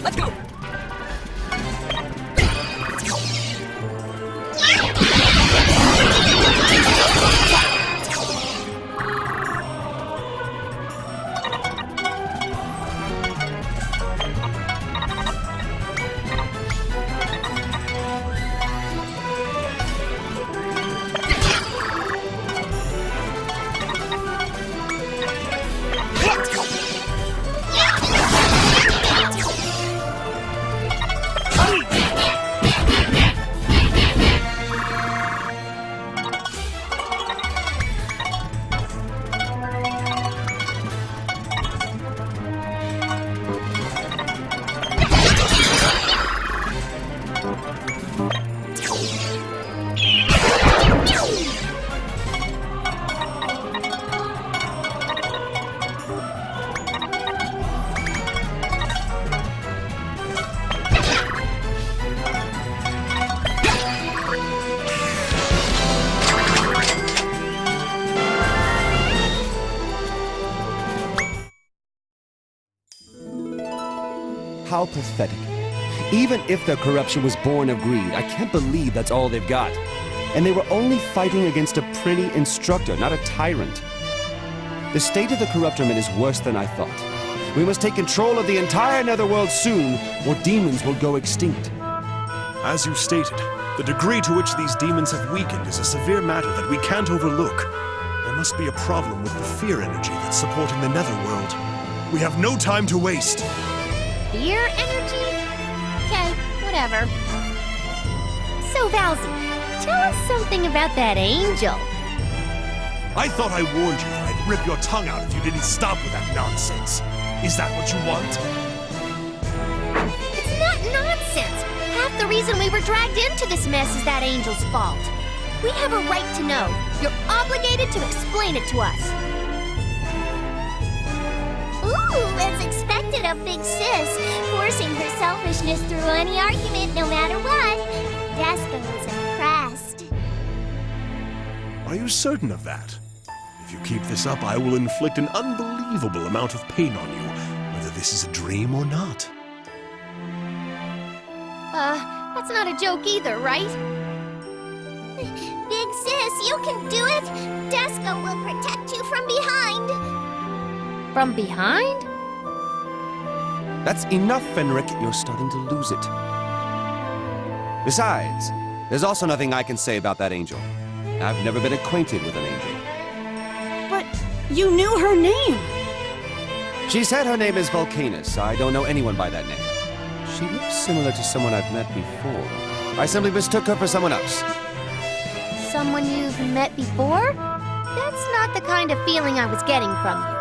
Let's go! How pathetic. Even if their corruption was born of greed, I can't believe that's all they've got. And they were only fighting against a pretty instructor, not a tyrant. The state of the corruptermen is worse than I thought. We must take control of the entire netherworld soon, or demons will go extinct. As you stated, the degree to which these demons have weakened is a severe matter that we can't overlook. There must be a problem with the fear energy that's supporting the netherworld. We have no time to waste. Fear energy? Okay, whatever. So, Valzy, tell us something about that angel. I thought I warned you that I'd rip your tongue out if you didn't stop with that nonsense. Is that what you want? It's not nonsense. Half the reason we were dragged into this mess is that angel's fault. We have a right to know. You're obligated to explain it to us. Ooh, as expected of Big Sis, forcing her selfishness through any argument no matter what. Disgaea was impressed. Are you certain of that? If you keep this up, I will inflict an unbelievable amount of pain on you, whether this is a dream or not. That's not a joke either, right? Big Sis, you can do it! Disgaea will protect you from behind! From behind? That's enough, Fenric. You're starting to lose it. Besides, there's also nothing I can say about that angel. I've never been acquainted with an angel. But you knew her name! She said her name is Volcanus. I don't know anyone by that name. She looks similar to someone I've met before. I simply mistook her for someone else. Someone you've met before? That's not the kind of feeling I was getting from you.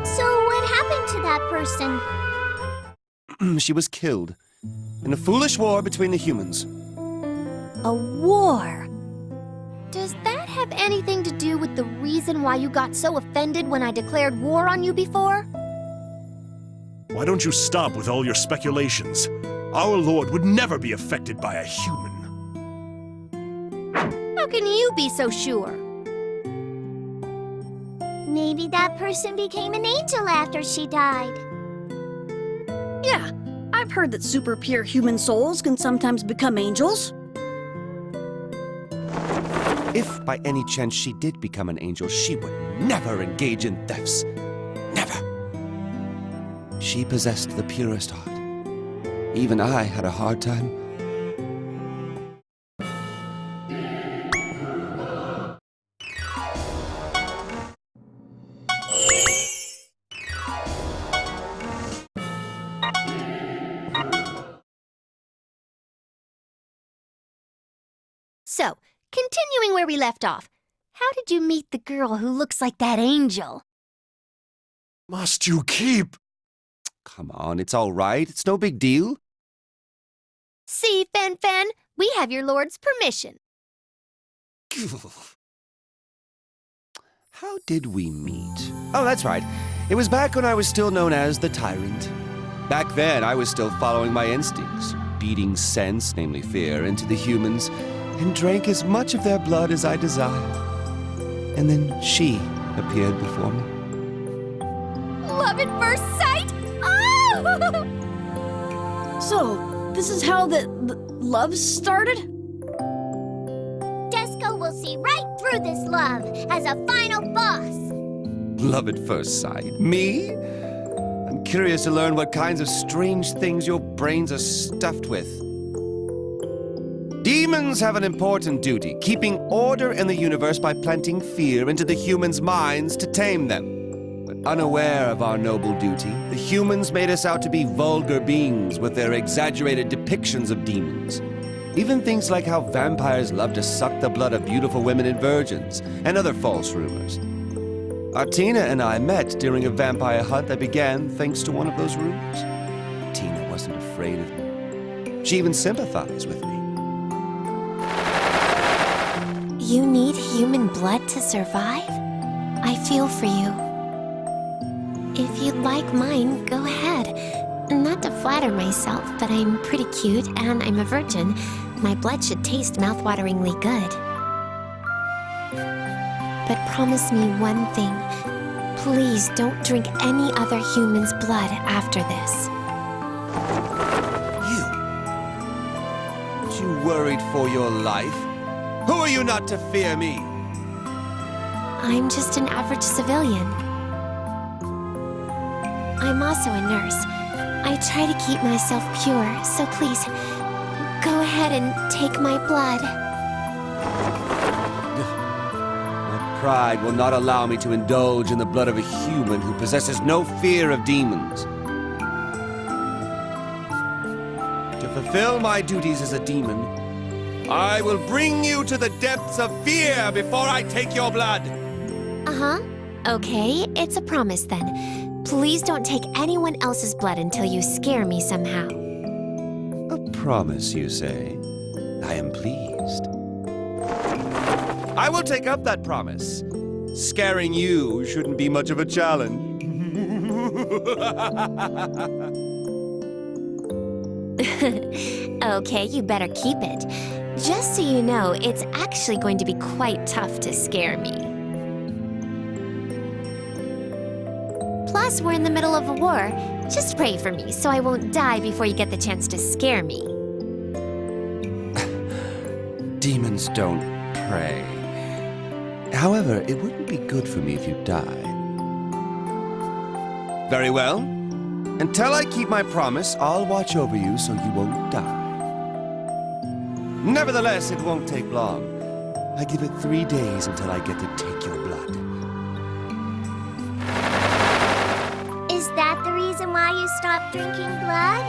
So what happened to that person? She was killed in a foolish war between the humans. A war? Does that have anything to do with the reason why you got so offended when I declared war on you before? Why don't you stop with all your speculations? Our Lord would never be affected by a human. How can you be so sure? Maybe that person became an angel after she died. Yeah, I've heard that super pure human souls can sometimes become angels. If by any chance she did become an angel, she would never engage in thefts. Never. She possessed the purest heart. Even I had a hard time. So, continuing where we left off, how did you meet the girl who looks like that angel? Must you keep? Come on, it's all right. It's no big deal. See, Fen, we have your lord's permission. How did we meet? Oh, that's right. It was back when I was still known as the Tyrant. Back then, I was still following my instincts, beating sense, namely fear, into the humans, and drank as much of their blood as I desired. And then she appeared before me. Love at first sight? Oh! So, this is how the love started? Desco will see right through this love as a final boss. Love at first sight. Me? I'm curious to learn what kinds of strange things your brains are stuffed with. Demons have an important duty, keeping order in the universe by planting fear into the humans' minds to tame them. But unaware of our noble duty, the humans made us out to be vulgar beings with their exaggerated depictions of demons. Even things like how vampires love to suck the blood of beautiful women and virgins, and other false rumors. Tina and I met during a vampire hunt that began thanks to one of those rumors. Tina wasn't afraid of me. She even sympathized with me. You need human blood to survive? I feel for you. If you'd like mine, go ahead. Not to flatter myself, but I'm pretty cute and I'm a virgin. My blood should taste mouthwateringly good. But promise me one thing. Please don't drink any other human's blood after this. You worried for your life? Who are you not to fear me? I'm just an average civilian. I'm also a nurse. I try to keep myself pure, so please, go ahead and take my blood. My pride will not allow me to indulge in the blood of a human who possesses no fear of demons. To fulfill my duties as a demon, I will bring you to the depths of fear before I take your blood. Uh-huh. Okay, it's a promise then. Please don't take anyone else's blood until you scare me somehow. A promise, you say? I am pleased. I will take up that promise. Scaring you shouldn't be much of a challenge. Okay, you better keep it. Just so you know, it's actually going to be quite tough to scare me. Plus, we're in the middle of a war. Just pray for me so I won't die before you get the chance to scare me. Demons don't pray. However, it wouldn't be good for me if you died. Very well. Until I keep my promise, I'll watch over you so you won't die. Nevertheless, it won't take long. I give it 3 days until I get to take your blood. Is that the reason why you stopped drinking blood?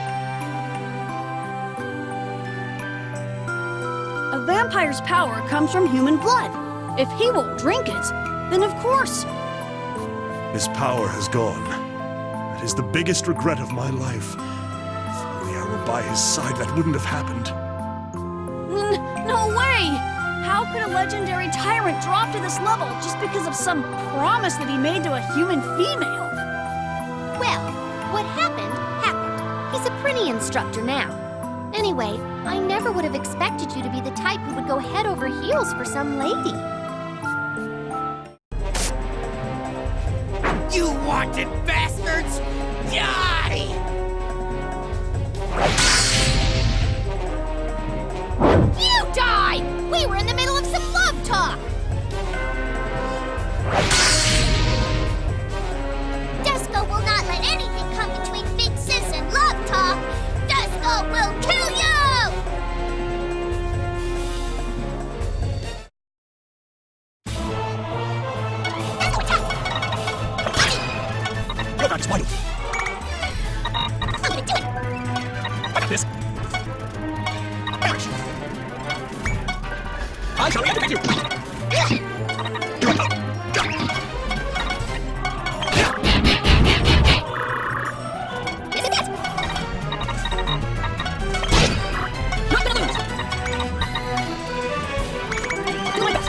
A vampire's power comes from human blood. If he won't drink it, then of course. His power has gone. That is the biggest regret of my life. If only I were by his side, that wouldn't have happened. No way! How could a legendary tyrant drop to this level just because of some promise that he made to a human female? Well, what happened, happened. He's a pretty instructor now. Anyway, I never would have expected you to be the type who would go head over heels for some lady. You wanted bastards! Die! You died! We were in the middle of some love talk! Desco will not let anything come between Big Sis and love talk. Desco will kill you! Your back is wide open. I'm gonna do it! I got this. Perish. I shall reactivate you. You're up. This is it! Not gonna lose! Do my best.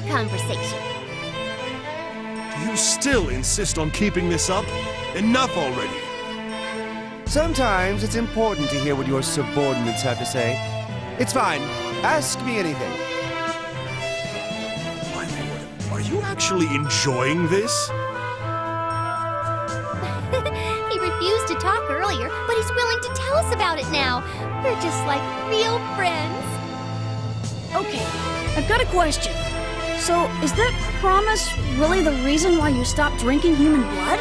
our conversation. Do you still insist on keeping this up? Enough already! Sometimes it's important to hear what your subordinates have to say. It's fine. Ask me anything. My lord, are you actually enjoying this? He refused to talk earlier, but he's willing to tell us about it now. We're just like real friends. Okay, I've got a question. So, is that promise really the reason why you stopped drinking human blood?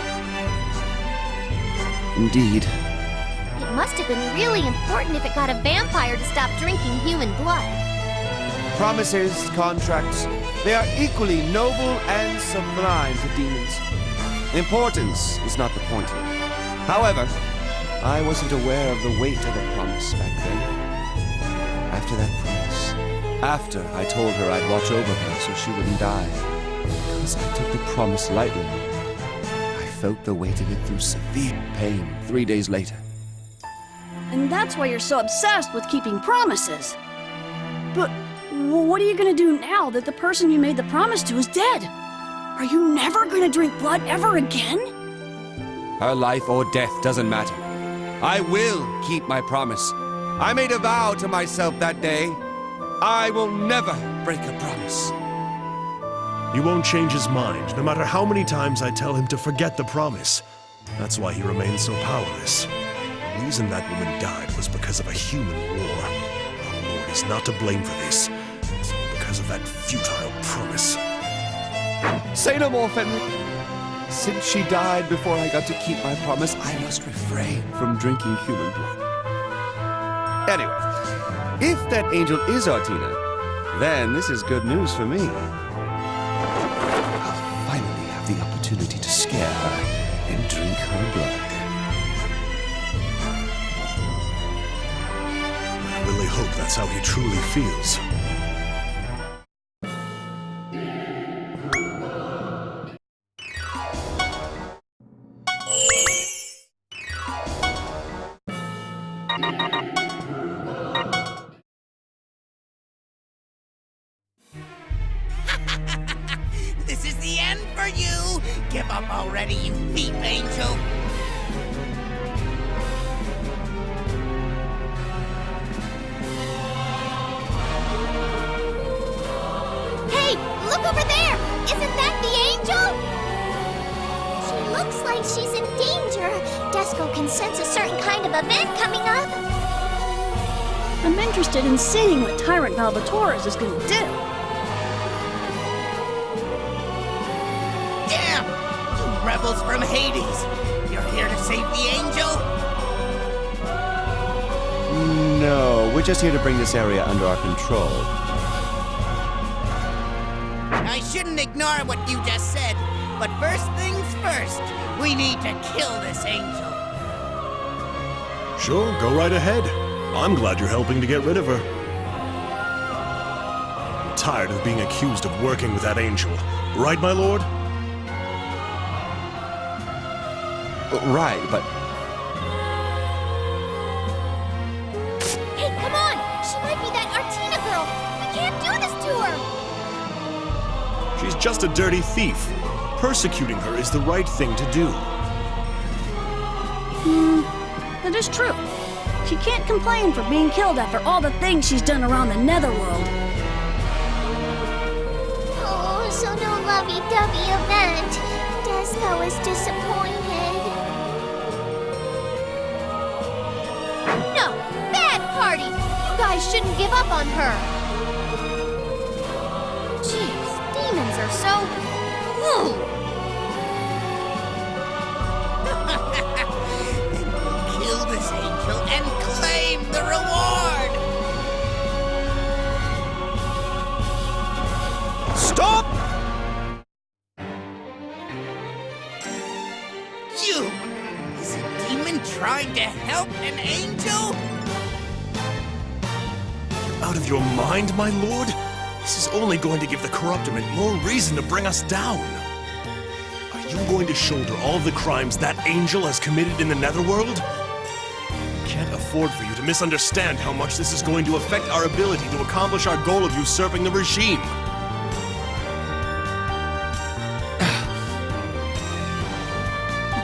Indeed. It must have been really important if it got a vampire to stop drinking human blood. Promises, contracts, they are equally noble and sublime to demons. Importance is not the point here. However, I wasn't aware of the weight of a promise back then. After that promise, after I told her I'd watch over her so she wouldn't die, because I took the promise lightly, I felt the weight of it through severe pain 3 days later. And that's why you're so obsessed with keeping promises. But what are you gonna do now that the person you made the promise to is dead? Are you never gonna drink blood ever again? Her life or death doesn't matter. I will keep my promise. I made a vow to myself that day. I will never break a promise. He won't change his mind, no matter how many times I tell him to forget the promise. That's why he remains so powerless. The reason that woman died was because of a human war. Our Lord is not to blame for this. It's all because of that futile promise. Say no more, Fenric. Since she died before I got to keep my promise, I must refrain from drinking human blood. Anyway, if that angel is Artina, then this is good news for me. I'll finally have the opportunity to scare her and drink her blood. I really hope that's how he truly feels. This is the end for you! Give up already, you thief angel! Hey, look over there! Isn't that the angel? She looks like she's in danger. Desco can sense a certain kind of event coming up. I'm interested in seeing what Tyrant Valvatores is gonna do. Damn! You rebels from Hades! You're here to save the angel? No, we're just here to bring this area under our control. I shouldn't ignore what you just said, but first things first, we need to kill this angel. Sure, go right ahead. I'm glad you're helping to get rid of her. I'm tired of being accused of working with that angel. Right, my lord? Right, but Hey, come on! She might be that Artina girl! We can't do this to her! She's just a dirty thief. Persecuting her is the right thing to do. That is true. She can't complain for being killed after all the things she's done around the Netherworld. Oh, so no lovey-dovey event. Desco is disappointed. No! Bad party! You guys shouldn't give up on her! Jeez, demons are so... Then we'll kill this angel and claim the reward! stop! You! Is a demon trying to help an angel? You're out of your mind, my lord? This is only going to give the Corruptiment more reason to bring us down. Are you going to shoulder all of the crimes that angel has committed in the Netherworld? We can't afford for you to misunderstand how much this is going to affect our ability to accomplish our goal of usurping the regime.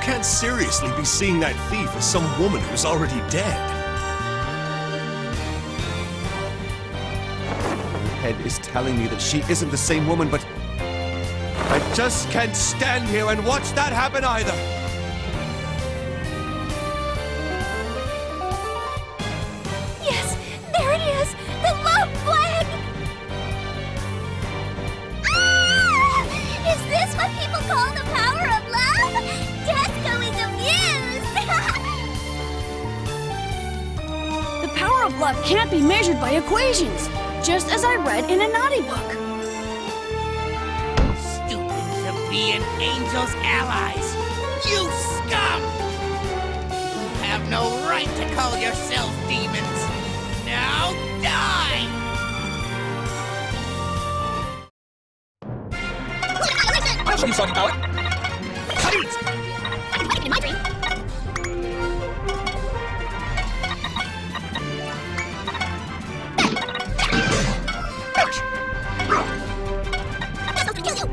can't seriously be seeing that thief as some woman who's already dead. My head is telling me that she isn't the same woman, but I just can't stand here and watch that happen either. Yes, there it is! The love flag! Ah! Is this what people call the power of love? Desco is amused! The power of love can't be measured by equations, just as I read in a naughty book. Stupid Sabaean angels allies! You scum! You have no right to call yourselves demons! Now die! In my dream. That's going to kill you!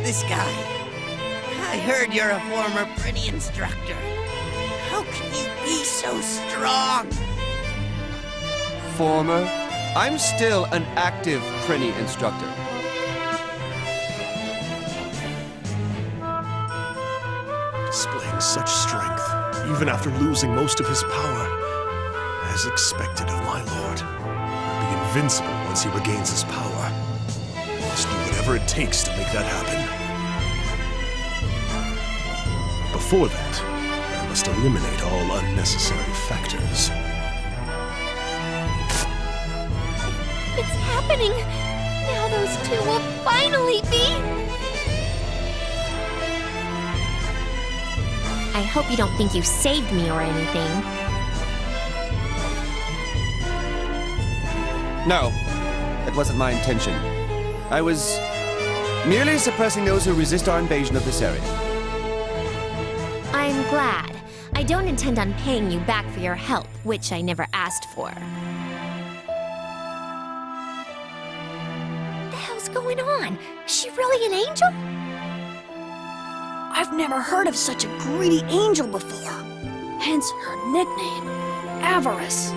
This guy. I heard you're a former pretty instructor. How can you be so strong? Former? I'm still an active Prinny instructor. Displaying such strength, even after losing most of his power. As expected of my lord. Be invincible once he regains his power. I must do whatever it takes to make that happen. Before that, I must eliminate all unnecessary factors. It's happening! Now those two will finally be... I hope you don't think you saved me or anything. No, that wasn't my intention. I was merely suppressing those who resist our invasion of this area. I'm glad. I don't intend on paying you back for your help, which I never asked for. What the hell's going on? Is she really an angel? I've never heard of such a greedy angel before. Hence her nickname, Avarice.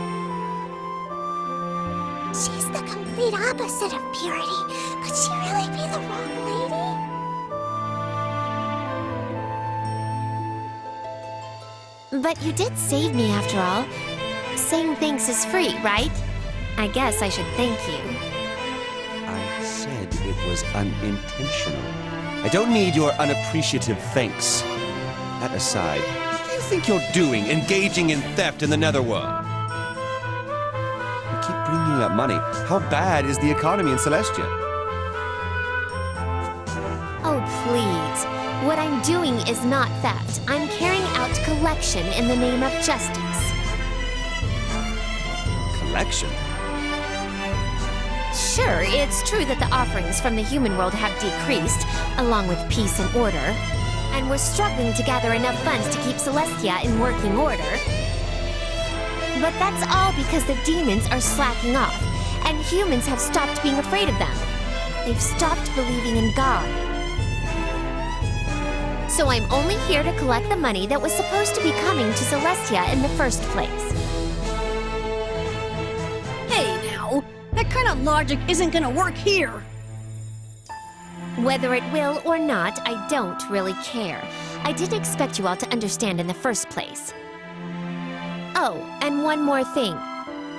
She's the complete opposite of purity. Could she really be the wrong lady? But you did save me after all. Saying thanks is free, right? I guess I should thank you. I said it was unintentional. I don't need your unappreciative thanks. That aside, what do you think you're doing, engaging in theft in the Netherworld? You keep bringing up money. How bad is the economy in Celestia? Oh, please. What I'm doing is not theft. I'm carrying out collection in the name of justice. Collection? Sure, it's true that the offerings from the human world have decreased, along with peace and order. and we're struggling to gather enough funds to keep Celestia in working order. But that's all because the demons are slacking off, and humans have stopped being afraid of them. They've stopped believing in God. So I'm only here to collect the money that was supposed to be coming to Celestia in the first place. Hey now, that kind of logic isn't gonna work here. Whether it will or not, I don't really care. I didn't expect you all to understand in the first place. Oh, and one more thing.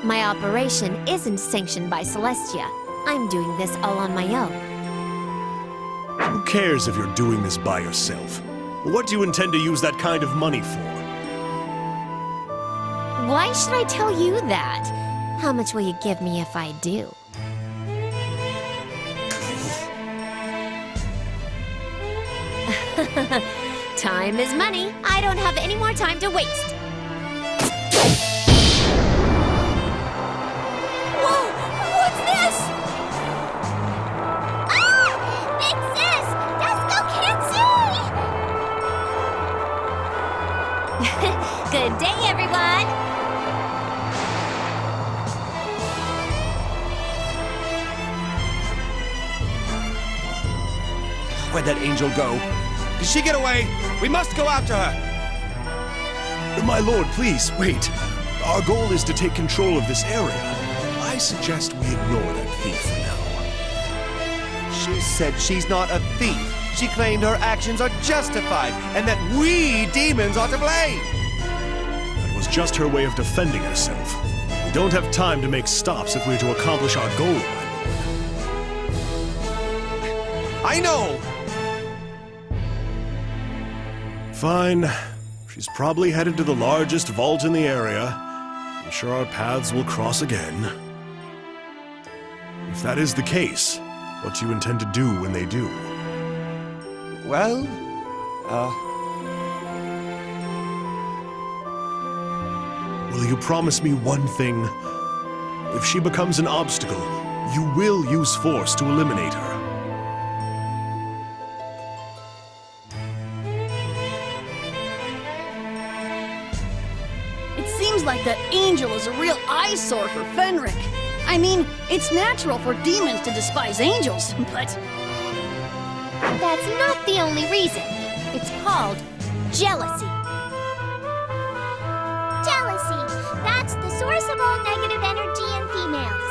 My operation isn't sanctioned by Celestia. I'm doing this all on my own. Who cares if you're doing this by yourself? What do you intend to use that kind of money for? Why should I tell you that? How much will you give me if I do? Time is money. I don't have any more time to waste. Whoa! What's this? Ah! Big sis! Desco can't see! Good day, everyone! Where'd that angel go? Did she get away? We must go after her! My lord, please, wait. Our goal is to take control of this area. I suggest we ignore that thief for now. She said she's not a thief. She claimed her actions are justified, and that we demons are to blame. That was just her way of defending herself. We don't have time to make stops if we're to accomplish our goal, my lord. I know! Fine. She's probably headed to the largest vault in the area. I'm sure our paths will cross again. If that is the case, what do you intend to do when they do? Well, Will you promise me one thing? If she becomes an obstacle, you will use force to eliminate her. It seems like that angel is a real eyesore for Fenric. I mean, it's natural for demons to despise angels, but That's not the only reason. It's called jealousy. Jealousy. That's the source of all negative energy in females.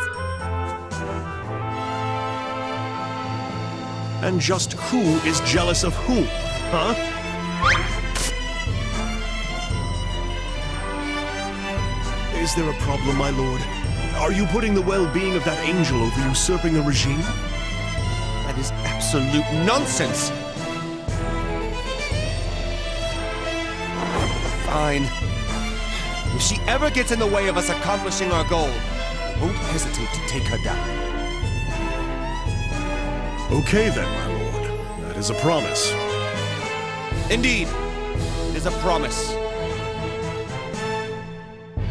And just who is jealous of whom, huh? Is there a problem, my lord? Are you putting the well-being of that angel over usurping the regime? that is absolute nonsense! Fine. If she ever gets in the way of us accomplishing our goal, I won't hesitate to take her down. Okay then, my lord. That is a promise. Indeed, it is a promise.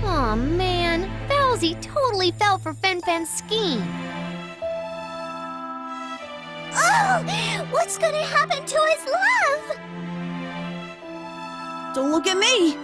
Aw, man. Bowsy totally fell for Fen-Fen's scheme. Oh! What's gonna happen to his love? don't look at me.